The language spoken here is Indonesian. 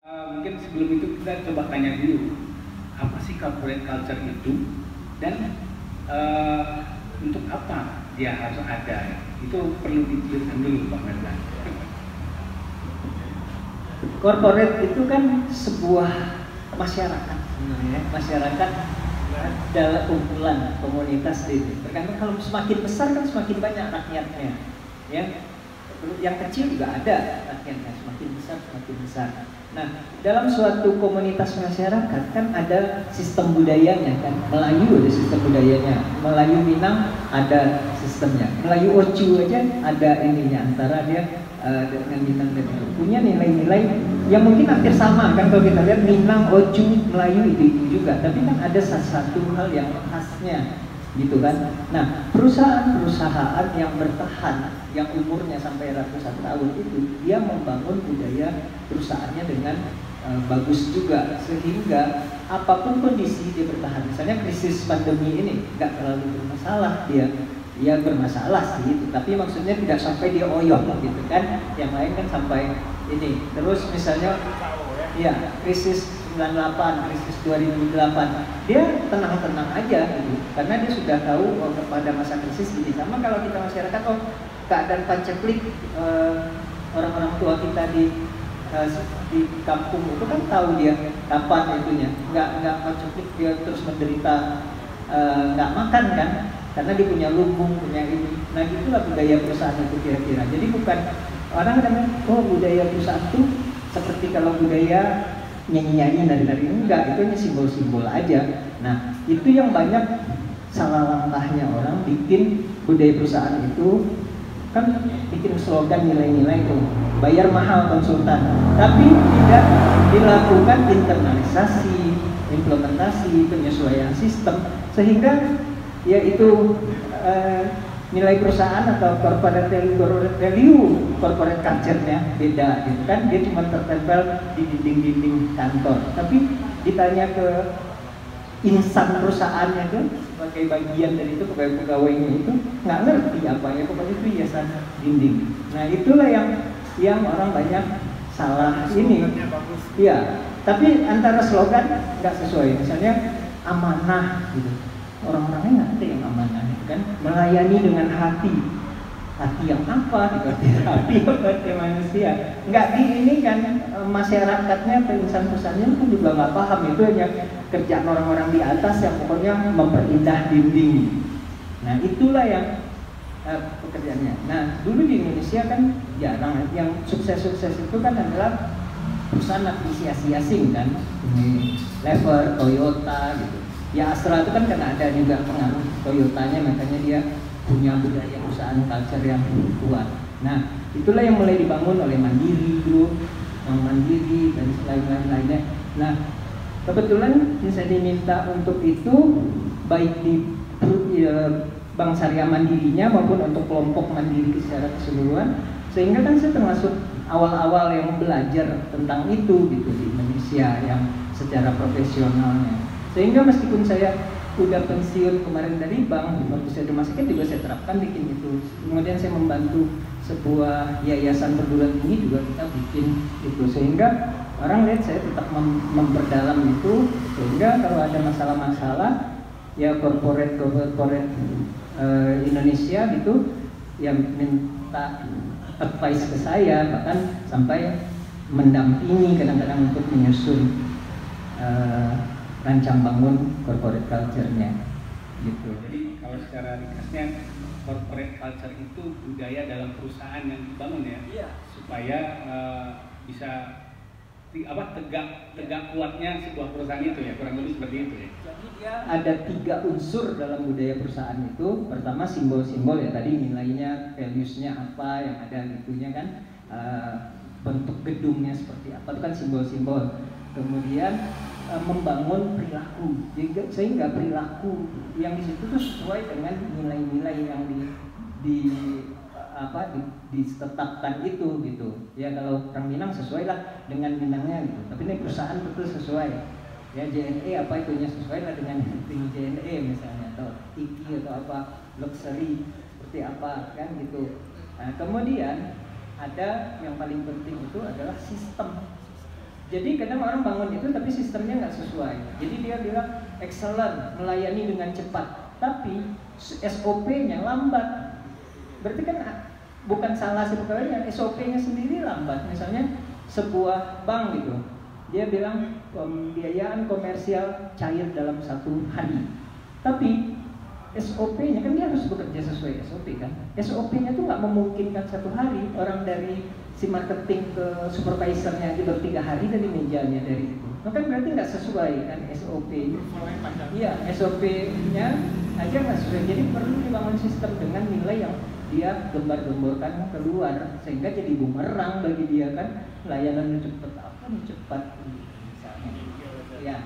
Mungkin sebelum itu kita coba tanya dulu, apa sih corporate culture itu dan untuk apa dia harus ada? Itu perlu dijelaskan dulu, Pak Merdan. Corporate itu kan sebuah masyarakat sebenarnya. Masyarakat adalah kumpulan komunitas itu. Tergantung kalau semakin besar kan semakin banyak rakyatnya, ya. Yang kecil juga ada rakyatnya, semakin besar semakin besar. Nah, dalam suatu komunitas masyarakat kan ada sistem budayanya kan. Melayu ada sistem budayanya, Melayu Minang ada sistemnya, Melayu Ocu aja ada ininya, antara dia dengan Minang dan itu punya nilai-nilai yang mungkin hampir sama kan. Kalau kita lihat Minang, Ocu, Melayu itu juga, tapi kan ada satu hal yang khasnya gitu kan. Nah, perusahaan-perusahaan yang bertahan, yang umurnya sampai ratusan tahun itu, dia membangun budaya perusahaannya dengan bagus juga, sehingga apapun kondisi dia bertahan. Misalnya krisis pandemi ini nggak terlalu bermasalah dia. Ya bermasalah sih itu, tapi maksudnya tidak sampai dia oyok gitu kan. Yang lain kan sampai ini. Terus misalnya ya krisis 98, krisis 2008, dia tenang-tenang aja gitu, karena dia sudah tahu pada masa krisis ini. Sama kalau kita masyarakat, keadaan paceklik, orang-orang tua kita di kampung itu kan tahu dia kapan itunya, nggak paceklik dia terus menderita nggak makan kan, karena dia punya lumbung, punya ini. Nah itulah budaya perusahaan itu kira-kira. Jadi bukan orang kadang budaya perusahaan itu seperti kalau budaya nyanyi-nyanyi nari-nari, enggak, itu hanya simbol-simbol aja. Nah itu yang banyak salah langkahnya orang bikin budaya perusahaan itu kan, bikin slogan nilai-nilai itu bayar mahal konsultan, tapi tidak dilakukan internalisasi, implementasi, penyesuaian sistem, sehingga yaitu nilai perusahaan atau corporate value, corporate culture-nya beda gitu kan. Dia cuma tertempel di dinding-dinding kantor, tapi ditanya ke insan perusahaannya itu sebagai bagian dari itu, pegawai-pegawainya itu nggak ngerti apa ya, pokoknya itu hiasan dinding. Nah itulah yang orang banyak salah ini. Iya, tapi antara slogan nggak sesuai. Misalnya amanah gitu, orang-orangnya nggak ada yang amanah gitu kan. Melayani dengan hati yang apa gitu, hati manusia nggak di ini kan. Masyarakatnya atau insan perusahaannya kan juga nggak paham. Itu hanya kerjaan orang-orang di atas yang pokoknya memperindah dinding. Nah itulah yang pekerjaannya. Nah dulu di Indonesia kan jarang, yang sukses-sukses itu kan adalah perusahaan apresiasi asing kan, Lever, Toyota gitu. Ya Astra itu kan karena ada juga pengaruh Toyotanya, makanya dia punya budaya perusahaan culture yang kuat. Nah itulah yang mulai dibangun oleh Mandiri dulu, Mandiri dan lain-lainnya. Nah kebetulan saya diminta untuk itu, baik di Bank Syariah Mandirinya maupun untuk kelompok Mandiri secara keseluruhan, sehingga kan saya termasuk awal-awal yang belajar tentang itu gitu di Indonesia yang secara profesionalnya. Sehingga meskipun saya udah pensiun kemarin dari bank, waktu saya di rumah sakit juga saya terapkan bikin itu. Kemudian saya membantu sebuah yayasan perguruan tinggi juga kita bikin itu, sehingga orang lihat saya tetap memperdalam itu, sehingga kalau ada masalah-masalah ya corporate Indonesia gitu yang minta advice ke saya, bahkan sampai mendampingi kadang-kadang untuk menyusun rancang bangun corporate culture-nya gitu. Jadi kalau secara ringkasnya, corporate culture itu budaya dalam perusahaan yang dibangun ya, Iya. supaya bisa tegak kuatnya sebuah perusahaan itu ya, kurang lebih seperti itu ya. Jadi dia ada 3 unsur dalam budaya perusahaan itu. Pertama simbol-simbol ya, tadi nilainya, values-nya apa yang ada gitunya kan, bentuk gedungnya seperti apa, itu kan simbol-simbol. Kemudian membangun perilaku, sehingga perilaku yang di situ tuh sesuai dengan nilai-nilai yang ditetapkan itu gitu. Ya kalau orang Minang sesuai lah dengan Minangnya gitu. Tapi ini perusahaan betul sesuai. Ya JNE apa itunya sesuai lah dengan JNE misalnya, atau Iki atau apa, luxury seperti apa kan gitu. Nah, kemudian ada yang paling penting itu adalah sistem. Jadi kadang orang bangun itu tapi sistemnya nggak sesuai. Jadi dia bilang excellent, melayani dengan cepat, tapi SOP-nya lambat. Berarti kan bukan salah si pegawainya, SOP-nya sendiri lambat. Misalnya sebuah bank gitu, dia bilang pembiayaan komersial cair dalam 1 hari, tapi SOP-nya kan dia harus bekerja sesuai SOP kan. SOP-nya tuh nggak memungkinkan 1 hari. Orang dari si marketing ke supervisornya aja baru 3 hari dari mejanya dari itu. Nah, kan berarti nggak sesuai kan SOP. Iya, SOP-nya aja nggak sesuai. Jadi perlu dibangun sistem dengan nilai yang dia gembar-gemborkan keluar sehingga jadi bumerang bagi dia kan. Layanan cepat apa nih cepat misalnya. Ya.